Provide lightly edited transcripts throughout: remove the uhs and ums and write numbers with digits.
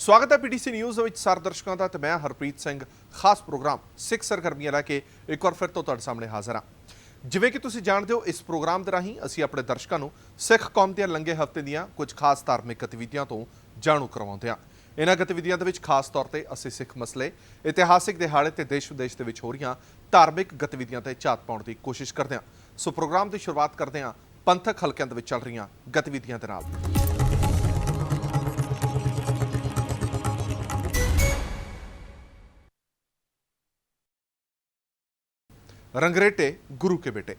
स्वागत है PTC news ਵਿੱਚ ਸਾਰੇ ਦਰਸ਼ਕਾਂ ਦਾ ਤੇ ਮੈਂ ਹਰਪ੍ਰੀਤ ਸਿੰਘ ਖਾਸ ਪ੍ਰੋਗਰਾਮ ਸਿੱਖ ਸਰਗਰਮੀਆਂ ਲੈ ਕੇ ਇੱਕ ਵਾਰ ਫਿਰ ਤੋਂ ਤੁਹਾਡੇ ਸਾਹਮਣੇ ਹਾਜ਼ਰ ਹਾਂ। ਜਿਵੇਂ ਕਿ ਤੁਸੀਂ ਜਾਣਦੇ ਹੋ ਇਸ ਪ੍ਰੋਗਰਾਮ ਦੇ ਰਾਹੀਂ ਅਸੀਂ ਆਪਣੇ ਦਰਸ਼ਕਾਂ ਨੂੰ ਸਿੱਖ ਕੌਮ ਦੀਆਂ ਲੰਘੇ ਹਫ਼ਤੇ ਦੀਆਂ ਕੁਝ ਖਾਸ ਧਾਰਮਿਕ ਗਤੀਵਿਧੀਆਂ ਤੋਂ ਜਾਣੂ ਕਰਵਾਉਂਦੇ ਹਾਂ। ਇਹਨਾਂ ਗਤੀਵਿਧੀਆਂ ਦੇ ਵਿੱਚ ਖਾਸ ਤੌਰ ਤੇ ਅਸੀਂ ਸਿੱਖ ਮਸਲੇ, ਇਤਿਹਾਸਿਕ ਦਿਹਾੜੇ ਤੇ ਦੇਸ਼ ਵਿਦੇਸ਼ ਦੇ ਵਿੱਚ ਹੋ ਰਹੀਆਂ ਧਾਰਮਿਕ ਗਤੀਵਿਧੀਆਂ ਤੇ ਝਾਤ ਪਾਉਣ ਦੀ ਕੋਸ਼ਿਸ਼ ਕਰਦੇ ਹਾਂ। ਸੋ ਪ੍ਰੋਗਰਾਮ ਦੀ ਸ਼ੁਰੂਆਤ ਕਰਦੇ ਹਾਂ ਪੰਥਕ ਹਲਕਿਆਂ ਦੇ ਵਿੱਚ ਚੱਲ ਰਹੀਆਂ ਗਤੀਵਿਧੀਆਂ ਦੇ ਨਾਲ। रंगरेटे गुरु के बेटे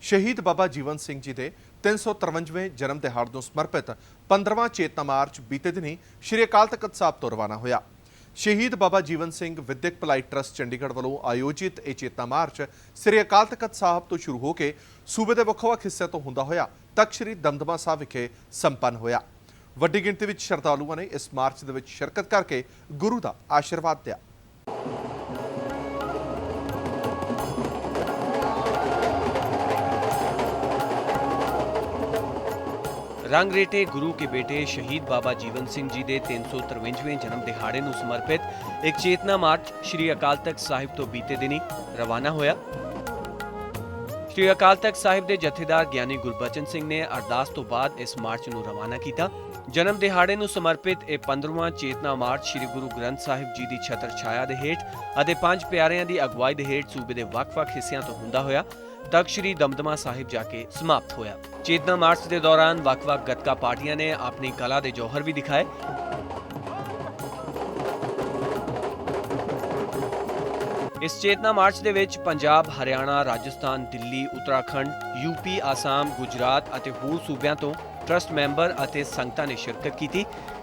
शहीद बाबा जीवन सिंह जी के 353वें जन्म दिहाड़ को समर्पित 15वां चेतना मार्च बीते दिन ही श्री अकाल तख्त साहब तो रवाना होया। शहीद बाबा जीवन सिंह विद्यक भलाई ट्रस्ट चंडीगढ़ वालों आयोजित यह चेतना मार्च श्री अकाल तख्त साहब तो शुरू होकर सूबे के ਵੱਖ-ਵੱਖ हिस्सों तो होंदा होया तक श्री दमदमा साहब विखे संपन्न होया। वड्डी गिणती में श्रद्धालुओं ने इस मार्च के शिरकत करके गुरु का आशीर्वाद दिया। रंगरेटे गुरु के बेटे शहीद बाबा जीवन सिंह जी के 353वें जन्म दिहाड़े ਨੂੰ समर्पित एक चेतना मार्च श्री अकाल तख्त साहिब तो बीते दिनी रवाना होया। श्री अकाल तख्त साहिब के जथेदार ज्ञानी गुरबचन सिंह ने अरदास तो बाद इस मार्च ਨੂੰ रवाना किया। जन्म दिहाड़े ਨੂੰ समर्पित ਇਹ 15ਵਾਂ चेतना मार्च श्री गुरु ग्रंथ साहिब जी की छत्र छाया ਦੇ ਹੇਠ ਅਤੇ ਪੰਜ ਪਿਆਰਿਆਂ ਦੀ ਅਗਵਾਈ ਦੇ ਹੇਠ ਸੂਬੇ ਦੇ ਵੱਖ-ਵੱਖ ਹਿੱਸਿਆਂ ਤੋਂ ਹੁੰਦਾ ਹੋਇਆ तक श्री दमदमा साहिब जाके समाप्त होया। चेतना मार्च के दौरान ਵੱਖ-ਵੱਖ गतका पार्टियां ने अपनी कला के जौहर भी दिखाए। इस चेतना मार्च के विच पंजाब, हरियाणा, राजस्थान, दिल्ली, उत्तराखंड, यूपी, आसाम, गुजरात और होर सूबਿਆਂ ਤੋਂ ट्रस्ट मैंबर और संगतां ने शिरकत की।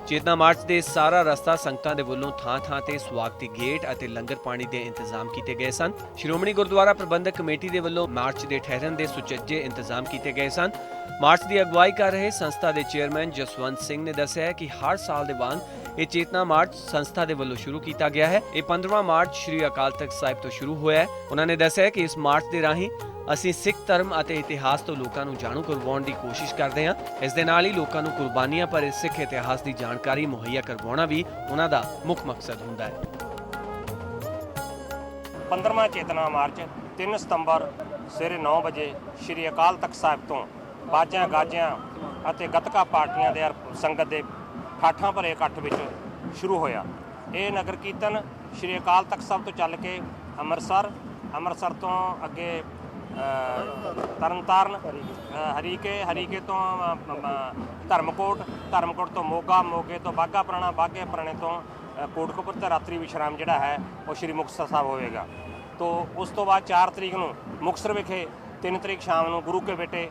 चेतना मार्च के सारा रस्ता संगतां दे वल्लों थां-थां ते स्वागती गेट और लंगर पानी के इंतजाम किए गए सन। श्रोमणी गुरुद्वारा प्रबंधक कमेटी के वल्लों मार्च के ठहरन के सुचज्जे इंतजाम किए गए सन। मार्च की अगवाई कर रहे संस्था के चेयरमैन जसवंत सिंह ने दस्सिया कि हर साल के वांग ये चेतना मार्च संस्था के वल्लों शुरू किया गया है। ये 15वां मार्च श्री अकाल तख्त साहिब तो शुरू होया है। उन्होंने दस्सिया कि इस मार्च के राही ਅਸੀਂ ਸਿੱਖ ਧਰਮ ਅਤੇ ਇਤਿਹਾਸ ਤੋਂ ਲੋਕਾਂ ਨੂੰ ਜਾਣੂ ਕਰਵਾਉਣ ਦੀ ਕੋਸ਼ਿਸ਼ ਕਰਦੇ ਹਾਂ। ਇਸ ਦੇ ਨਾਲ ਹੀ ਲੋਕਾਂ ਨੂੰ ਕੁਰਬਾਨੀਆਂ ਭਰੇ ਸਿੱਖ ਇਤਿਹਾਸ ਦੀ ਜਾਣਕਾਰੀ ਮੁਹੱਈਆ ਕਰਵਾਉਣਾ ਵੀ ਉਹਨਾਂ ਦਾ ਮੁੱਖ ਮਕਸਦ ਹੁੰਦਾ ਹੈ। 15ਵਾਂ ਚੇਤਨਾ ਮਾਰਚ 3 ਸਤੰਬਰ ਸਵੇਰੇ 9 ਵਜੇ ਸ਼੍ਰੀ ਅਕਾਲ ਤਖਤ ਸਾਹਿਬ ਤੋਂ ਬਾਜਿਆਂ ਗਾਜਿਆਂ ਅਤੇ ਗੱਤਕਾ ਪਾਰਟੀਆਂ ਦੇ ਸੰਗਤ ਦੇ ਠਾਠਾਂ ਭਰੇ ਇਕੱਠ ਵਿੱਚ ਸ਼ੁਰੂ ਹੋਇਆ। ਇਹ ਨਗਰ ਕੀਰਤਨ ਸ਼੍ਰੀ ਅਕਾਲ ਤਖਤ ਸਾਹਿਬ ਤੋਂ ਚੱਲ ਕੇ ਅੰਮ੍ਰਿਤਸਰ ਤੋਂ ਅੱਗੇ ਤਰਨਤਾਰਨ, ਹਰੀਕੇ ਤੋਂ ਧਰਮਕੋਟ ਤੋਂ ਮੋਗੇ ਤੋਂ ਬਾਘਾ ਪੁਰਾਣੇ ਤੋਂ ਕੋਟਕਪੂਰ ਤੇ ਰਾਤਰੀ ਵਿਸ਼ਰਾਮ ਜਿਹੜਾ ਹੈ ਉਹ ਸ਼੍ਰੀ ਮੁਕਤਸਰ ਸਾਹਿਬ ਹੋਵੇਗਾ। ਤੋਂ ਉਸ ਤੋਂ ਬਾਅਦ 4 ਤਰੀਕ ਨੂੰ ਮੁਕਤਸਰ ਵਿਖੇ 3 ਤਰੀਕ ਸ਼ਾਮ ਨੂੰ ਗੁਰੂ ਕੇ ਬੇਟੇ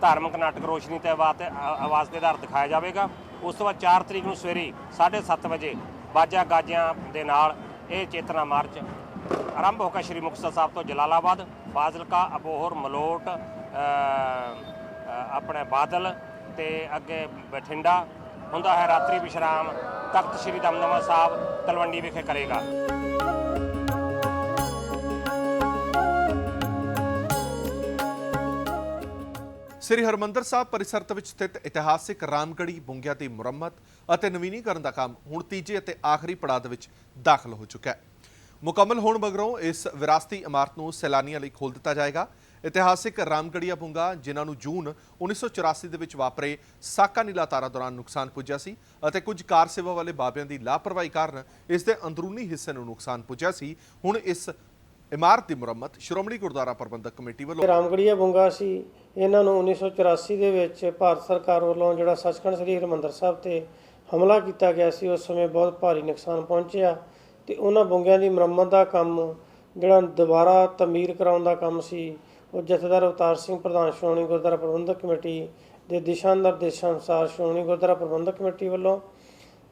ਧਾਰਮਿਕ ਨਾਟਕ ਰੋਸ਼ਨੀ ਤੇ ਆਵਾਜ਼ ਦੇ ਆਧਾਰ ਦਿਖਾਇਆ ਜਾਵੇਗਾ। ਉਸ ਤੋਂ ਬਾਅਦ 4 ਤਰੀਕ ਨੂੰ ਸਵੇਰੇ 7:30 ਵਜੇ ਬਾਜਾ ਗਾਜਿਆਂ ਦੇ ਨਾਲ ਇਹ ਚੇਤਨਾ ਮਾਰਚ ਆਰੰਭ ਹੋ ਕੇ ਸ਼੍ਰੀ ਮੁਕਤਸਰ ਸਾਹਿਬ ਤੋਂ ਜਲਾਲਾਬਾਦ, ਫਾਜ਼ਿਲਕਾ, ਅਬੋਹਰ, ਮਲੋਟ, ਆਪਣੇ ਬਾਦਲ ਤੇ ਅੱਗੇ ਬਠਿੰਡਾ ਹੁੰਦਾ ਹੈ। ਰਾਤਰੀ ਵਿਸ਼ਰਾਮ ਤਖਤ ਸ਼੍ਰੀ ਦਮਦਮਾ ਸਾਹਿਬ ਤਲਵੰਡੀ ਵਿਖੇ ਕਰੇਗਾ। ਸ੍ਰੀ ਹਰਮੰਦਰ ਸਾਹਿਬ परिसर ਵਿੱਚ ਸਥਿਤ ਇਤਿਹਾਸਿਕ ਰਾਮਗੜ੍ਹੀ ਬੁੰਗਿਆਂ ਦੀ ਮੁਰੰਮਤ ਅਤੇ ਨਵੀਨੀਕਰਨ ਦਾ ਕੰਮ ਹੁਣ ਤੀਜੇ ਅਤੇ ਆਖਰੀ ਪੜਾਅ ਦੇ ਵਿੱਚ ਦਾਖਲ ਹੋ ਚੁੱਕਾ ਹੈ। ਮੁਕੰਮਲ ਹੋਣ ਮਗਰੋਂ ਇਸ ਵਿਰਾਸਤੀ ਇਮਾਰਤ ਨੂੰ ਸੈਲਾਨੀਆਂ ਲਈ ਖੋਲ੍ਹ ਦਿੱਤਾ ਜਾਏਗਾ। ਇਤਿਹਾਸਿਕ ਰਾਮਗੜ੍ਹੀਆ ਬੁੰਗਾ ਜਿਨ੍ਹਾਂ ਨੂੰ ਜੂਨ 1984 ਦੇ ਵਿੱਚ ਵਾਪਰੇ ਸਾਕਾ ਨੀਲਾ ਤਾਰਾ ਦੌਰਾਨ ਨੁਕਸਾਨ ਪੁੱਜਿਆ ਸੀ ਅਤੇ ਕੁਝ ਕਾਰ ਸੇਵਾ ਵਾਲੇ ਬਾਬਿਆਂ ਦੀ ਲਾਪਰਵਾਹੀ ਕਾਰਨ ਇਸ ਦੇ ਅੰਦਰੂਨੀ ਹਿੱਸੇ ਨੂੰ ਨੁਕਸਾਨ ਪੁੱਜਿਆ ਸੀ। ਹੁਣ ਇਸ ਇਮਾਰਤ ਦੀ ਮੁਰੰਮਤ ਸ਼੍ਰੋਮਣੀ ਗੁਰਦੁਆਰਾ ਪ੍ਰਬੰਧਕ ਕਮੇਟੀ ਵੱਲੋਂ ਰਾਮਗੜ੍ਹੀਆ ਬੁੰਗਾ ਸੀ। ਇਹਨਾਂ ਨੂੰ 1984 ਦੇ ਵਿੱਚ ਭਾਰਤ ਸਰਕਾਰ ਵੱਲੋਂ ਜਿਹੜਾ ਸੱਚਖੰਡ ਸ੍ਰੀ ਹਰਿਮੰਦਰ ਸਾਹਿਬ ਤੇ ਹਮਲਾ ਕੀਤਾ ਗਿਆ ਸੀ, ਉਸ ਸਮੇਂ ਬਹੁਤ ਭਾਰੀ ਨੁਕਸਾਨ ਪਹੁੰਚਿਆ ਤੇ ਉਹਨਾਂ ਬੁੰਗਿਆਂ ਦੀ ਮੁਰੰਮਤ ਦਾ ਕੰਮ ਜਿਹੜਾ ਦੁਬਾਰਾ ਤਮੀਰ ਕਰਾਉਣ ਦਾ ਕੰਮ ਸੀ ਉਹ ਜਥੇਦਾਰ ਅਵਤਾਰ ਸਿੰਘ ਪ੍ਰਧਾਨ ਸ਼੍ਰੋਮਣੀ ਗੁਰਦੁਆਰਾ ਪ੍ਰਬੰਧਕ ਕਮੇਟੀ ਦੇ ਦਿਸ਼ਾ ਨਿਰਦੇਸ਼ਾਂ ਅਨੁਸਾਰ ਸ਼੍ਰੋਮਣੀ ਗੁਰਦੁਆਰਾ ਪ੍ਰਬੰਧਕ ਕਮੇਟੀ ਵੱਲੋਂ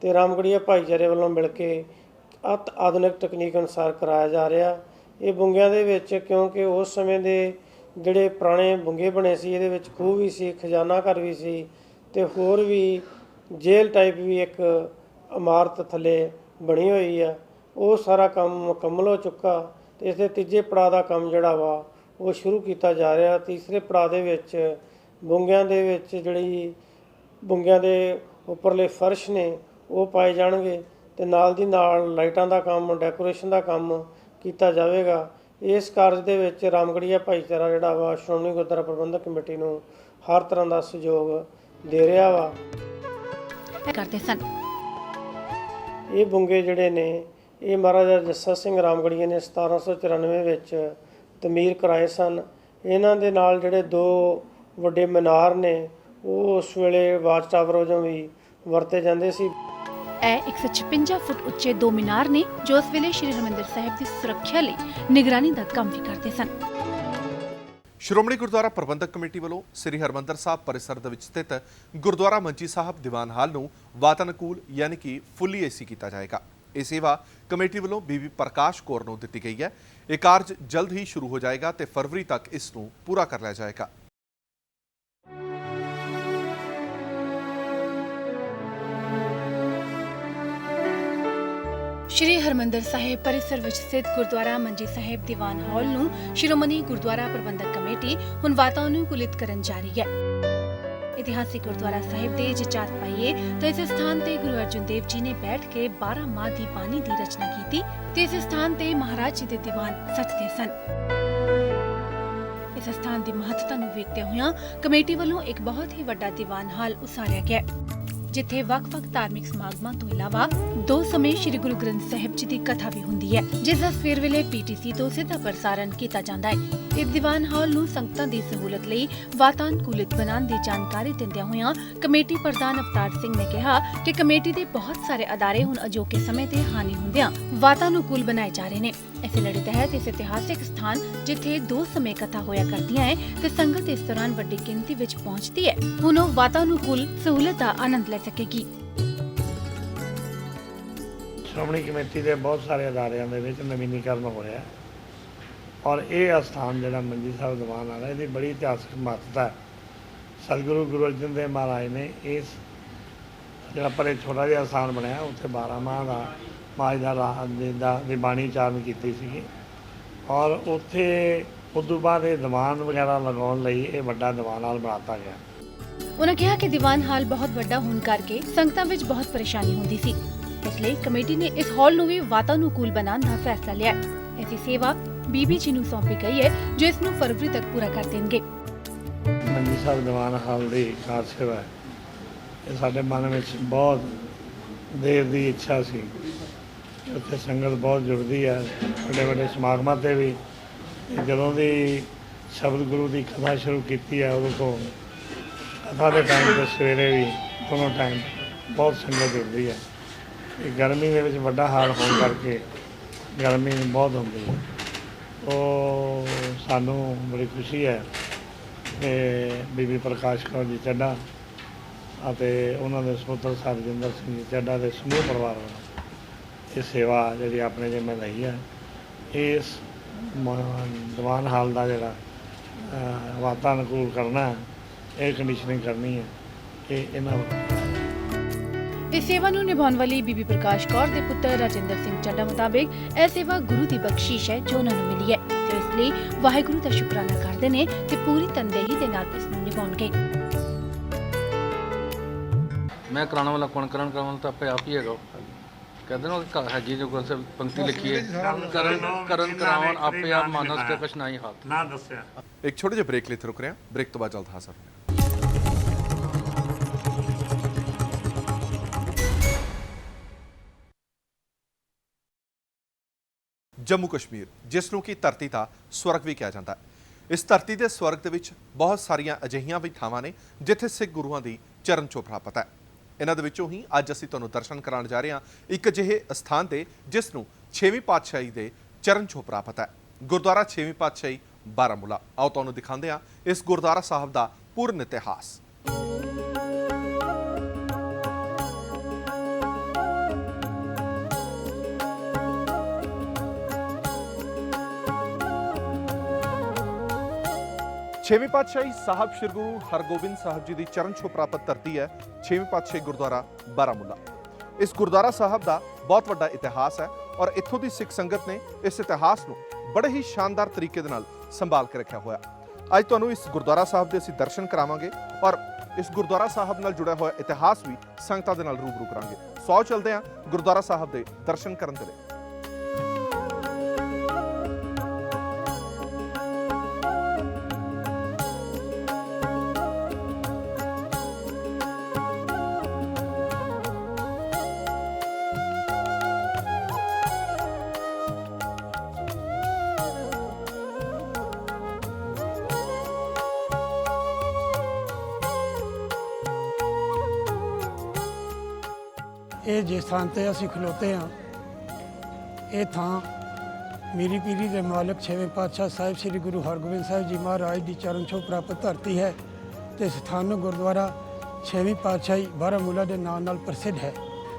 ਤੇ ਰਾਮਗੜ੍ਹੀਆ ਭਾਈਚਾਰੇ ਵੱਲੋਂ ਮਿਲ ਕੇ ਅਤ ਆਧੁਨਿਕ ਤਕਨੀਕ ਅਨੁਸਾਰ ਕਰਾਇਆ ਜਾ ਰਿਹਾ। ਇਹ ਬੁੰਗਿਆਂ ਦੇ ਵਿੱਚ ਕਿਉਂਕਿ ਉਸ ਸਮੇਂ ਦੇ ਜਿਹੜੇ ਪੁਰਾਣੇ ਬੁੰਗੇ ਬਣੇ ਸੀ, ਇਹਦੇ ਵਿੱਚ ਖੂਹ ਵੀ ਸੀ, ਖਜ਼ਾਨਾ ਘਰ ਵੀ ਸੀ ਤੇ ਹੋਰ ਵੀ ਜੇਲ੍ਹ ਟਾਈਪ ਵੀ ਇੱਕ ਇਮਾਰਤ ਥੱਲੇ ਬਣੀ ਹੋਈ ਆ। ਉਹ ਸਾਰਾ ਕੰਮ ਮੁਕੰਮਲ ਹੋ ਚੁੱਕਾ ਤੇ ਇਸ ਦੇ ਤੀਜੇ ਪੜਾਅ ਦਾ ਕੰਮ ਜਿਹੜਾ ਵਾ ਉਹ ਸ਼ੁਰੂ ਕੀਤਾ ਜਾ ਰਿਹਾ। ਤੀਸਰੇ ਪੜਾਅ ਦੇ ਵਿੱਚ ਬੁੰਗਿਆਂ ਦੇ ਵਿੱਚ ਜਿਹੜੀ ਬੁੰਗਿਆਂ ਦੇ ਉੱਪਰਲੇ ਫਰਸ਼ ਨੇ ਉਹ ਪਾਏ ਜਾਣਗੇ ਤੇ ਨਾਲ ਦੀ ਨਾਲ ਲਾਈਟਾਂ ਦਾ ਕੰਮ, ਡੈਕੋਰੇਸ਼ਨ ਦਾ ਕੰਮ ਕੀਤਾ ਜਾਵੇਗਾ। ਇਸ ਕਾਰਜ ਦੇ ਵਿੱਚ ਰਾਮਗੜੀਆ ਭਾਈਚਾਰਾ ਜਿਹੜਾ ਵਾ ਸ਼੍ਰੋਮਣੀ ਗੁਰਦੁਆਰਾ ਪ੍ਰਬੰਧਕ ਕਮੇਟੀ ਨੂੰ ਹਰ ਤਰ੍ਹਾਂ ਦਾ ਸਹਿਯੋਗ ਦੇ ਰਿਹਾ ਵਾ। ਕਰਦੇ ਸਨ। ਇਹ ਬੁੰਗੇ ਜਿਹੜੇ ਨੇ ਇਹ ਮਹਾਰਾਜਾ ਜੱਸਾ ਸਿੰਘ ਰਾਮਗੜੀਆ ਨੇ 1794 ਵਿੱਚ ਤਮੀਰ ਕਰਾਏ ਸਨ। ਇਹਨਾਂ ਦੇ ਨਾਲ ਜਿਹੜੇ 2 ਵੱਡੇ ਮੀਨਾਰ ਨੇ ਉਹ ਉਸ ਵੇਲੇ ਵਾਚ ਟਾਵਰ ਵਜੋਂ ਵੀ ਵਰਤੇ ਜਾਂਦੇ ਸੀ। ਇਹ 156 ਫੁੱਟ ਉੱਚੇ 2 ਮੀਨਾਰ ਨੇ ਜੋ ਉਸ ਵੇਲੇ ਸ਼੍ਰੀ ਹਰਿਮੰਦਰ ਸਾਹਿਬ ਦੀ ਸੁਰੱਖਿਆ ਲਈ ਨਿਗਰਾਨੀ ਦਾ ਕੰਮ ਵੀ ਕਰਦੇ ਸਨ। ਸ਼੍ਰੋਮਣੀ ਗੁਰਦੁਆਰਾ ਪ੍ਰਬੰਧਕ ਕਮੇਟੀ ਵੱਲੋਂ ਸ੍ਰੀ ਹਰਿਮੰਦਰ ਸਾਹਿਬ ਪਰਿਸਰ ਦੇ ਵਿੱਚ ਸਥਿਤ ਗੁਰਦੁਆਰਾ ਮੰਜੀ ਸਾਹਿਬ ਦੀਵਾਨ ਹਾਲ ਨੂੰ ਵਾਤਾਨੁਕੂਲ ਯਾਨੀ ਕਿ ਫੁੱਲੀ ਏਸੀ ਕੀਤਾ ਜਾਏਗਾ। ਇਹ ਸੇਵਾ ਕਮੇਟੀ ਵੱਲੋਂ ਬੀਬੀ ਪ੍ਰਕਾਸ਼ ਕੌਰ ਨੂੰ ਦਿੱਤੀ ਗਈ ਹੈ। ਇਹ ਕਾਰਜ ਜਲਦ ਹੀ ਸ਼ੁਰੂ ਹੋ ਜਾਏਗਾ ਤੇ ਫਰਵਰੀ ਤੱਕ ਇਸ ਨੂੰ ਪੂਰਾ ਕਰ ਲਿਆ ਜਾਏਗਾ। ਸ਼੍ਰੀ ਹਰਿਮੰਦਰ ਸਾਹਿਬ ਪਰਿਸਰ ਵਿੱਚ ਸਥਿਤ ਗੁਰਦੁਆਰਾ ਮੰਜੀ ਸਾਹਿਬ ਦੀਵਾਨ ਹਾਲ ਨੂੰ ਸ਼੍ਰੋਮਣੀ ਗੁਰਦੁਆਰਾ ਪ੍ਰਬੰਧਕ ਕਮੇਟੀ ਹੁਣ ਵਾਤਾਨੁਕੂਲਿਤ ਕਰਨ ਜਾ ਰਹੀ ਹੈ। ਇਤਿਹਾਸਿਕ ਗੁਰਦੁਆਰਾ ਸਾਹਿਬ ਦੇ ਜੇ ਚਾਰ ਪਾਈਏ ਤਾਂ ਇਸ ਸਥਾਨ ਤੇ ਗੁਰੂ ਅਰਜਨ ਦੇਵ ਜੀ ਨੇ ਬੈਠ ਕੇ 12 ਮਾਹ ਦੀ ਬਾਣੀ ਦੀ ਰਚਨਾ ਕੀਤੀ ਤੇ ਇਸ ਸਥਾਨ ਤੇ ਮਹਾਰਾਜ ਜੀ ਦੇ ਦੀਵਾਨ ਸੱਜਦੇ ਸਨ। ਇਸ ਸਥਾਨ ਦੀ ਮਹੱਤਤਾ ਨੂੰ ਵੇਖਦੇ ਹੋਇਆਂ ਕਮੇਟੀ ਵੱਲੋਂ ਇੱਕ ਬਹੁਤ ਹੀ ਵੱਡਾ ਦੀਵਾਨ ਹਾਲ ਉਸਾਰਿਆ ਗਿਆ ਜਿੱਥੇ ਵੱਖ-ਵੱਖ ਧਾਰਮਿਕ ਸਮਾਗਮਾਂ ਤੋਂ ਇਲਾਵਾ 2 ਸਮੇਂ ਸ੍ਰੀ ਗੁਰੂ ਗ੍ਰੰਥ ਸਾਹਿਬ ਜੀ ਦੀ ਕਥਾ ਵੀ ਹੁੰਦੀ ਹੈ ਜਿਸ ਦਾ ਸਵੇਰ ਵੇਲੇ ਪੀਟੀਸੀ ਤੋਂ ਸਿੱਧਾ ਪ੍ਰਸਾਰਣ ਕੀਤਾ ਜਾਂਦਾ ਹੈ। ਇਸ ਦੀਵਾਨ ਹਾਲ ਨੂੰ ਸੰਗਤਾਂ ਦੀ ਸਹੂਲਤ ਲਈ ਵਾਤਾਨੁਕੂਲਿਤ ਬਣਾਉਣ ਦੀ ਜਾਣਕਾਰੀ ਦਿੰਦਿਆਂ ਹੋਇਆਂ ਕਮੇਟੀ ਪ੍ਰਧਾਨ ਅਵਤਾਰ ਸਿੰਘ ਨੇ ਕਿਹਾ ਕਿ ਕਮੇਟੀ ਦੇ ਬਹੁਤ ਸਾਰੇ ਅਦਾਰੇ ਹੁਣ ਅਜੋਕੇ ਸਮੇਂ ਤੇ ਹਾਨੀ ਹੁੰਦਿਆਂ ਵਾਤਾਨੁਕੂਲ ਬਣਾਏ ਜਾ ਰਹੇ ਨੇ। ਇਸੇ ਲੜੀ ਤਹਿਤ ਇਸ ਇਤਿਹਾਸਿਕ ਸਥਾਨ ਜਿੱਥੇ 2 ਸਮੇਂ ਕਥਾ ਹੋਇਆ ਕਰਦੀਆਂ ਹੈ ਤੇ ਸੰਗਤ ਇਸ ਦੌਰਾਨ ਵੱਡੀ ਗਿਣਤੀ ਵਿੱਚ ਪਹੁੰਚਦੀ ਹੈ ਹੁਣ ਉਹ ਵਾਤਾਨੁਕੂਲ ਸਹੂਲਤ ਦਾ ਆਨੰਦ ਲੈ ਸਕੇਗੀ। ਸ਼੍ਰੋਮਣੀ ਕਮੇਟੀ ਦੇ ਬਹੁਤ ਸਾਰੇ ਅਦਾਰਿਆਂ ਦੇ ਵਿੱਚ ਨਵੀਨੀਕਰਨ ਹੋ ਰਿਹਾ ਔਰ ਇਹ ਅਸਥਾਨ ਜਿਹੜਾ ਮੰਜੀ ਸਾਹਿਬ ਦੀਵਾਨ ਵਾਲਾ ਇਹਦੀ ਬੜੀ ਇਤਿਹਾਸਕ ਮਹੱਤਤਾ ਹੈ। ਸਤਿਗੁਰੂ ਗੁਰੂ ਅਰਜਨ ਦੇਵ ਮਹਾਰਾਜ ਨੇ ਇਸ ਜਿਹੜਾ ਪਰੇ ਛੋਟਾ ਜਿਹਾ ਅਸਥਾਨ ਬਣਾਇਆ ਉੱਥੇ 12 ਮਾਹ ਦਾ ਮਾਜ ਦਾ ਰਾਤ ਦੀ ਬਾਣੀ ਉਚਾਰਨ ਕੀਤੀ ਸੀਗੀ ਔਰ ਉੱਥੇ ਉਦੋਂ ਬਾਅਦ ਇਹ ਦੀਵਾਨ ਵਗੈਰਾ ਲਗਾਉਣ ਲਈ ਇਹ ਵੱਡਾ ਦੀਵਾਨ ਹਾਲ ਬਣਾਤਾ ਗਿਆ। ਉਨ੍ਹਾਂ ਕਿਹਾ ਕਿ ਦੀਵਾਨ ਹਾਲ ਬਹੁਤ ਵੱਡਾ ਹੋਣ ਕਰਕੇ ਸੰਗਤਾਂ ਵਿੱਚ ਬਹੁਤ ਪਰੇਸ਼ਾਨੀ ਹੁੰਦੀ ਸੀ, ਇਸ ਲਈ ਕਮੇਟੀ ਨੇ ਇਸ ਹਾਲ ਨੂੰ ਵੀ ਵਾਤਾਨੁਕੂਲ ਬਣਾਉਣ ਦਾ ਫੈਸਲਾ ਲਿਆ। ਐਸੀ ਸੇਵਾ ਬੀਬੀ ਜੀ ਨੂੰ ਸੌਂਪੀ ਗਈ ਹੈ ਜੋ ਇਸ ਨੂੰ ਫਰਵਰੀ ਤੱਕ ਪੂਰਾ ਕਰ ਦੇਣਗੇ। ਮੰਜੀ ਸਾਹਿਬ ਦੀਵਾਨ ਹਾਲ ਦੀ ਕਾਰ ਸੇਵਾ ਹੈ। ਇਹ ਸਾਡੇ ਮਨ ਵਿੱਚ ਬਹੁਤ ਦੇਰ ਦੀ ਇੱਛਾ ਸੀ। ਉੱਥੇ ਸੰਗਤ ਬਹੁਤ ਜੁੜਦੀ ਹੈ ਵੱਡੇ ਵੱਡੇ ਸਮਾਗਮਾਂ 'ਤੇ ਵੀ। ਜਦੋਂ ਦੀ ਸ਼ਬਦ ਗੁਰੂ ਦੀ ਕਥਾ ਸ਼ੁਰੂ ਕੀਤੀ ਹੈ ਉਦੋਂ ਤੋਂ ਕਥਾ ਦੇ ਟਾਈਮ 'ਤੇ ਸਵੇਰੇ ਵੀ ਦੋਨੋਂ ਟਾਈਮ ਬਹੁਤ ਸੰਗਤ ਜੁੜਦੀ ਹੈ। ਇਹ ਗਰਮੀ ਦੇ ਵਿੱਚ ਵੱਡਾ ਹਾਲ ਹੋਣ ਕਰਕੇ ਗਰਮੀ ਬਹੁਤ ਹੁੰਦੀ ਹੈ। ਉਹ ਸਾਨੂੰ ਬੜੀ ਖੁਸ਼ੀ ਹੈ ਕਿ ਬੀਬੀ ਪ੍ਰਕਾਸ਼ ਕੌਰ ਜੀ ਚੱਡਾ ਅਤੇ ਉਹਨਾਂ ਦੇ ਸਪੁੱਤਰ ਸਰਜਿੰਦਰ ਸਿੰਘ ਜੀ ਚੱਡਾ ਦੇ ਸਮੂਹ ਪਰਿਵਾਰ ਵੱਲੋਂ ਇਹ ਸੇਵਾ ਜਿਹੜੀ ਆਪਣੇ ਜਿੰਮੇ ਲਈ ਹੈ। ਇਸ ਦੀਵਾਨ ਹਾਲ ਦਾ ਜਿਹੜਾ ਵਾਤਾਨੁਕੂਲ ਕਰਨਾ ਇਹ ਕੰਡੀਸ਼ਨਿੰਗ ਕਰਨੀ ਹੈ ਇਹ ਇਹਨਾਂ ਇਸ ਸੇਵਾ ਨੂੰ ਨਿਭਾਉਣ ਵਾਲੀ ਬੀਬੀ ਪ੍ਰਕਾਸ਼ ਕੌਰ ਦੇ ਪੁੱਤਰ ਰਾਜਿੰਦਰ ਸਿੰਘ ਚੱਡਾ ਮੁਤਾਬਿਕ ਇਹ ਸੇਵਾ ਗੁਰੂ ਦੀ ਬਖਸ਼ਿਸ਼ ਹੈ ਜੋ ਉਹਨਾਂ ਨੂੰ ਮਿਲੀ ਹੈ ਤੇ ਇਸ ਲਈ ਵਾਹਿਗੁਰੂ ਦਾ ਸ਼ੁਕਰਾਨਾ ਕਰਦੇ ਨੇ ਤੇ ਪੂਰੀ ਤਨਦੇਹੀ ਦੇ ਨਾਲ ਇਸ ਨੂੰ ਨਿਭਾਉਣਗੇ। ਮੈਂ ਕਰਾਉਣ ਵਾਲਾ ਕੌਣ ਕਰਨ ਤਾਂ ਆਪੇ ਆਪ ਹੀ ਹੈਗਾ। ਕਹਿੰਦੇ ਨਾ ਹੈਗੀ ਜੋ ਗੁਰੂ ਸਾਹਿਬ ਪੰਕਤੀ ਲਿਖੀ ਹੈ ਕਰਨ ਕਰਾਉਣ ਆਪੇ ਆਪ ਮਾਨਸ ਕੇ ਕੁਛ ਨਹੀਂ ਹੱਥ ਨਾ ਦੱਸਿਆ। ਇੱਕ ਛੋਟੇ ਜਿਹੇ ਬ੍ਰੇਕ ਲਈ ਇੱਥੇ ਰੁਕ ਰਹੇ ਹਾਂ। ਬ੍ਰੇਕ ਤੋਂ ਬਾਅਦ ਜਲਦ ਹਾਜ਼ਰ ਹੋਵਾਂਗੇ। ਜੰਮੂ ਕਸ਼ਮੀਰ ਜਿਸ ਨੂੰ ਕਿ ਧਰਤੀ ਦਾ ਸਵਰਗ ਵੀ ਕਿਹਾ ਜਾਂਦਾ ਹੈ। ਇਸ ਧਰਤੀ ਦੇ ਸਵਰਗ ਦੇ ਵਿੱਚ ਬਹੁਤ ਸਾਰੀਆਂ ਅਜਿਹੀਆਂ ਵੀ ਥਾਵਾਂ ਨੇ ਜਿੱਥੇ ਸਿੱਖ ਗੁਰੂਆਂ ਦੀ ਚਰਨ ਛੋਹ ਪ੍ਰਾਪਤ ਹੈ। ਇਹਨਾਂ ਦੇ ਵਿੱਚੋਂ ਹੀ ਅੱਜ ਅਸੀਂ ਤੁਹਾਨੂੰ ਦਰਸ਼ਨ ਕਰਾਉਣ ਜਾ ਰਹੇ ਹਾਂ ਇੱਕ ਅਜਿਹੇ ਅਸਥਾਨ ਤੇ ਜਿਸ ਨੂੰ 6ਵੀਂ ਪਾਤਸ਼ਾਹੀ ਦੇ ਚਰਨ ਛੋਹ ਪ੍ਰਾਪਤ ਹੈ। ਗੁਰਦੁਆਰਾ 6ਵੀਂ ਪਾਤਸ਼ਾਹੀ ਬਾਰਾਮੂਲਾ। ਆਓ ਤੁਹਾਨੂੰ ਦਿਖਾਉਂਦੇ ਹਾਂ ਇਸ ਗੁਰਦੁਆਰਾ ਸਾਹਿਬ ਦਾ ਪੂਰਨ ਇਤਿਹਾਸ। ਛੇਵੀਂ ਪਾਤਸ਼ਾਹੀ ਸਾਹਿਬ ਸ੍ਰੀ ਗੁਰੂ ਹਰਗੋਬਿੰਦ ਸਾਹਿਬ ਜੀ ਦੀ ਚਰਨ ਛੋਹ ਪ੍ਰਾਪਤ ਧਰਤੀ ਹੈ ਛੇਵੀਂ ਪਾਤਸ਼ਾਹੀ ਗੁਰਦੁਆਰਾ ਬਾਰਾਮੂਲਾ। ਇਸ ਗੁਰਦੁਆਰਾ ਸਾਹਿਬ ਦਾ ਬਹੁਤ ਵੱਡਾ ਇਤਿਹਾਸ ਹੈ ਔਰ ਇੱਥੋਂ ਦੀ ਸਿੱਖ ਸੰਗਤ ਨੇ ਇਸ ਇਤਿਹਾਸ ਨੂੰ ਬੜੇ ਹੀ ਸ਼ਾਨਦਾਰ ਤਰੀਕੇ ਦੇ ਨਾਲ ਸੰਭਾਲ ਕੇ ਰੱਖਿਆ ਹੋਇਆ। ਅੱਜ ਤੁਹਾਨੂੰ ਇਸ ਗੁਰਦੁਆਰਾ ਸਾਹਿਬ ਦੇ ਅਸੀਂ ਦਰਸ਼ਨ ਕਰਾਵਾਂਗੇ ਔਰ ਇਸ ਗੁਰਦੁਆਰਾ ਸਾਹਿਬ ਨਾਲ ਜੁੜਿਆ ਹੋਇਆ ਇਤਿਹਾਸ ਵੀ ਸੰਗਤਾਂ ਦੇ ਨਾਲ ਰੂਬਰੂ ਕਰਾਂਗੇ। ਸੋ ਚਲਦੇ ਹਾਂ ਗੁਰਦੁਆਰਾ ਸਾਹਿਬ ਦੇ ਦਰਸ਼ਨ ਕਰਨ ਦੇ ਲਈ। ਇਹ ਜਿਸ ਥਾਂ ਤੇ ਅਸੀਂ ਖਲੋਤੇ ਹਾਂ, ਇਹ ਥਾਂ ਮੀਰੀ ਪੀਰੀ ਦੇ ਮਾਲਕ ਛੇਵੇਂ ਪਾਤਸ਼ਾਹ ਸਾਹਿਬ ਸ੍ਰੀ ਗੁਰੂ ਹਰਗੋਬਿੰਦ ਸਾਹਿਬ ਜੀ ਮਹਾਰਾਜ ਦੀ ਚਰਨ ਛੋਹ ਪ੍ਰਾਪਤ ਧਰਤੀ ਹੈ ਤੇ ਸਥਾਨਕ ਗੁਰਦੁਆਰਾ ਛੇਵੀਂ ਪਾਤਸ਼ਾਹੀ ਬਾਰਾਮੂਲਾ ਦੇ ਨਾਂ ਨਾਲ ਪ੍ਰਸਿੱਧ ਹੈ।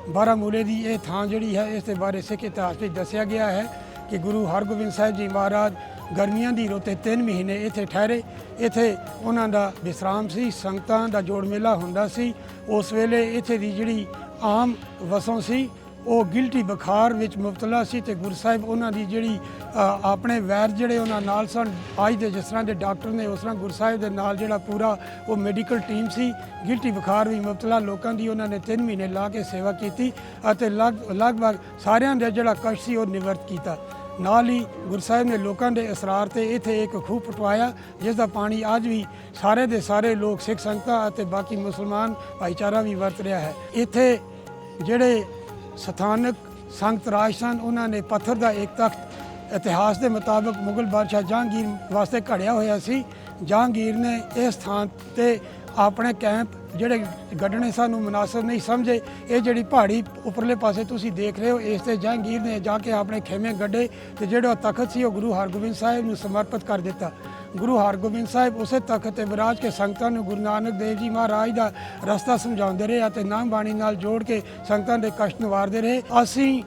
ਬਾਰਾਮੂਲੇ ਦੀ ਇਹ ਥਾਂ ਜਿਹੜੀ ਹੈ, ਇਸ ਦੇ ਬਾਰੇ ਸਿੱਖ ਇਤਿਹਾਸ ਵਿੱਚ ਦੱਸਿਆ ਗਿਆ ਹੈ ਕਿ ਗੁਰੂ ਹਰਗੋਬਿੰਦ ਸਾਹਿਬ ਜੀ ਮਹਾਰਾਜ ਗਰਮੀਆਂ ਦੀ ਰੁੱਤ 3 ਮਹੀਨੇ ਇੱਥੇ ਠਹਿਰੇ। ਇੱਥੇ ਉਹਨਾਂ ਦਾ ਵਿਸਰਾਮ ਸੀ, ਸੰਗਤਾਂ ਦਾ ਜੋੜ ਮੇਲਾ ਹੁੰਦਾ ਸੀ। ਉਸ ਵੇਲੇ ਇੱਥੇ ਦੀ ਜਿਹੜੀ ਆਮ ਵਸੋਂ ਸੀ ਉਹ ਗਿਲਟੀ ਬੁਖਾਰ ਵਿੱਚ ਮੁਬਤਲਾ ਸੀ ਤੇ ਗੁਰੂ ਸਾਹਿਬ ਉਹਨਾਂ ਦੀ ਜਿਹੜੀ ਆਪਣੇ ਵੈਦ ਜਿਹੜੇ ਉਹਨਾਂ ਨਾਲ ਸਨ, ਅੱਜ ਦੇ ਜਿਸ ਤਰ੍ਹਾਂ ਦੇ ਡਾਕਟਰ ਨੇ ਉਸ ਤਰ੍ਹਾਂ ਗੁਰੂ ਸਾਹਿਬ ਦੇ ਨਾਲ ਜਿਹੜਾ ਪੂਰਾ ਉਹ ਮੈਡੀਕਲ ਟੀਮ ਸੀ। ਗਿਲਟੀ ਬੁਖਾਰ ਵੀ ਮੁਬਤਲਾ ਲੋਕਾਂ ਦੀ ਉਹਨਾਂ ਨੇ 3 ਮਹੀਨੇ ਲਾ ਕੇ ਸੇਵਾ ਕੀਤੀ ਅਤੇ ਲਗਭਗ ਸਾਰਿਆਂ ਦਾ ਜਿਹੜਾ ਕਸ਼ਟ ਸੀ ਉਹ ਨਿਵਰਤ ਕੀਤਾ। ਨਾਲ ਹੀ ਗੁਰੂ ਸਾਹਿਬ ਨੇ ਲੋਕਾਂ ਦੇ ਅਸਰਾਰ ਤੇ ਇੱਥੇ ਇੱਕ ਖੂਹ ਪਟਵਾਇਆ ਜਿਸ ਦਾ ਪਾਣੀ ਅੱਜ ਵੀ ਸਾਰੇ ਦੇ ਸਾਰੇ ਲੋਕ ਸਿੱਖ ਸੰਗਤਾਂ ਅਤੇ ਬਾਕੀ ਮੁਸਲਮਾਨ ਭਾਈਚਾਰਾ ਵੀ ਵਰਤ ਰਿਹਾ ਹੈ। ਇੱਥੇ ਜਿਹੜੇ ਸਥਾਨਕ ਸੰਗਤ ਰਾਜ ਸਨ ਉਹਨਾਂ ਨੇ ਪੱਥਰ ਦਾ ਇੱਕ ਤਖਤ ਇਤਿਹਾਸ ਦੇ ਮੁਤਾਬਕ ਮੁਗਲ ਬਾਦਸ਼ਾਹ ਜਹਾਂਗੀਰ ਵਾਸਤੇ ਘੜਿਆ ਹੋਇਆ ਸੀ। ਜਹਾਂਗੀਰ ਨੇ ਇਸ ਥਾਂ ਤੇ ਆਪਣੇ ਕੈਂਪ ਜਿਹੜੇ ਗੱਡਣੇ ਸਾਨੂੰ ਮੁਨਾਸਬ ਨਹੀਂ ਸਮਝੇ। ਇਹ ਜਿਹੜੀ ਪਹਾੜੀ ਉੱਪਰਲੇ ਪਾਸੇ ਤੁਸੀਂ ਦੇਖ ਰਹੇ ਹੋ, ਇਸ ਤੇ ਜਹਾਂਗੀਰ ਨੇ ਜਾ ਕੇ ਆਪਣੇ ਖੇਮੇ ਗੱਡੇ ਤੇ ਜਿਹੜਾ ਤਖਤ ਸੀ ਉਹ ਗੁਰੂ ਹਰਗੋਬਿੰਦ ਸਾਹਿਬ ਨੂੰ ਸਮਰਪਿਤ ਕਰ ਦਿੱਤਾ। ਗੁਰੂ ਹਰਗੋਬਿੰਦ ਸਾਹਿਬ ਉਸੇ ਤਖਤ ਤੇ ਵਿਰਾਜ ਕੇ ਸੰਗਤਾਂ ਨੂੰ ਗੁਰੂ ਨਾਨਕ ਦੇਵ ਜੀ ਮਹਾਰਾਜ ਦਾ ਰਸਤਾ ਸਮਝਾਉਂਦੇ ਰਹੇ ਅਤੇ ਨਾਮ ਬਾਣੀ ਨਾਲ ਜੋੜ ਕੇ ਸੰਗਤਾਂ ਦੇ ਕਸ਼ਟ ਨਿਵਾਰਦੇ ਰਹੇ। ਅਸੀਂ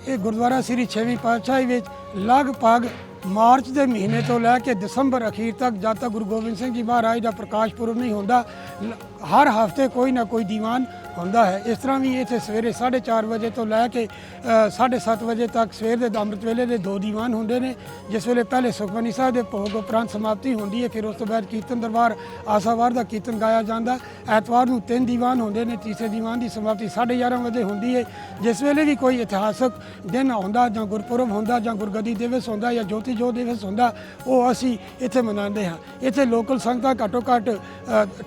ਇਹ ਗੁਰਦੁਆਰਾ ਸ੍ਰੀ ਛੇਵੀਂ ਪਾਤਸ਼ਾਹੀ ਵਿੱਚ ਲਗਭਗ ਮਾਰਚ ਦੇ ਮਹੀਨੇ ਤੋਂ ਲੈ ਕੇ ਦਸੰਬਰ ਅਖੀਰ ਤੱਕ, ਜਦ ਤੱਕ ਗੁਰੂ ਗੋਬਿੰਦ ਸਿੰਘ ਜੀ ਮਹਾਰਾਜ ਦਾ ਪ੍ਰਕਾਸ਼ ਪੁਰਬ ਨਹੀਂ ਹੁੰਦਾ, ਹਰ ਹਫ਼ਤੇ ਕੋਈ ਨਾ ਕੋਈ ਦੀਵਾਨ ਹੁੰਦਾ ਹੈ। ਇਸ ਤਰ੍ਹਾਂ ਵੀ ਇੱਥੇ ਸਵੇਰੇ 4:30 ਵਜੇ ਤੋਂ ਲੈ ਕੇ 7:30 ਵਜੇ ਤੱਕ ਸਵੇਰ ਦੇ ਅੰਮ੍ਰਿਤ ਵੇਲੇ ਦੇ 2 ਦੀਵਾਨ ਹੁੰਦੇ ਨੇ, ਜਿਸ ਵੇਲੇ ਪਹਿਲੇ ਸੁਖਮਨੀ ਸਾਹਿਬ ਦੇ ਭੋਗ ਉਪਰੰਤ ਸਮਾਪਤੀ ਹੁੰਦੀ ਹੈ। ਫਿਰ ਉਸ ਤੋਂ ਬਾਅਦ ਕੀਰਤਨ ਦਰਬਾਰ ਆਸਾਵਾਰ ਦਾ ਕੀਰਤਨ ਗਾਇਆ ਜਾਂਦਾ। ਐਤਵਾਰ ਨੂੰ 3 ਦੀਵਾਨ ਹੁੰਦੇ ਨੇ। ਤੀਸਰੇ ਦੀਵਾਨ ਦੀ ਸਮਾਪਤੀ 11:30 ਵਜੇ ਹੁੰਦੀ ਹੈ। ਜਿਸ ਵੇਲੇ ਵੀ ਕੋਈ ਇਤਿਹਾਸਕ ਦਿਨ ਆਉਂਦਾ ਜਾਂ ਗੁਰਪੁਰਬ ਹੁੰਦਾ ਜਾਂ ਗੁਰਗੱਦੀ ਦਿਵਸ ਹੁੰਦਾ ਜਾਂ ਜੋਤੀ ਜੋਤ ਦਿਵਸ ਹੁੰਦਾ, ਉਹ ਅਸੀਂ ਇੱਥੇ ਮਨਾਉਂਦੇ ਹਾਂ। ਇੱਥੇ ਲੋਕਲ ਸੰਗਤਾਂ ਘੱਟੋ ਘੱਟ